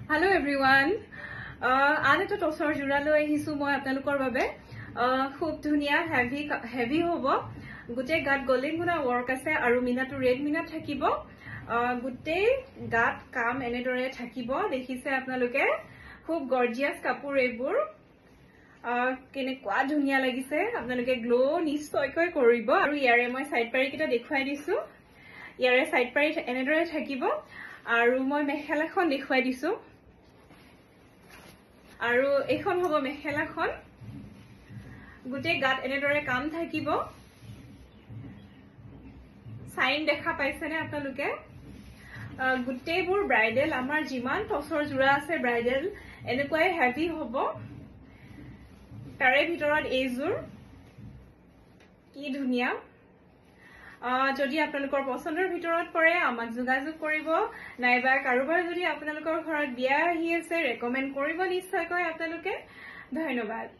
Hello everyone. Ane to tosor jura loi ahisu moi apnalokor babe. Khub dhuniya heavy hobo. Gute gat goling guna work ase aru minatu red minute thakibo. Gute gat kam enedore thakibo. Dekhise apnaloke khub gorgeous kapur ebur. Kene kwa dhuniya lagise apnaloke glow nistoykoi koribo. Aru yare moi side pari kita dekhwai disu. Yare side pari enedore thakibo. Aru moi mekhela khon dekhwai disu. Aru ekhon hobo mekhela khon gute gat enedore kam thakibo sign dekha paise ne apnaloke gute bur bridal amar jiman tosor jura ase bridal enekwai heavy hobo tare bhitorot ezur ki dhuniya যদি আপোনালোকৰ পছন্দৰ ভিতৰত পৰে আমাক যোগাযোগ কৰিব নাইবা কাৰোবাৰ যদি আপোনালোকৰ ঘৰত বিয়া আহি আছে ৰেকমেন্ড কৰিব নিশ্চয়কৈ আপোনালোকে ধন্যবাদ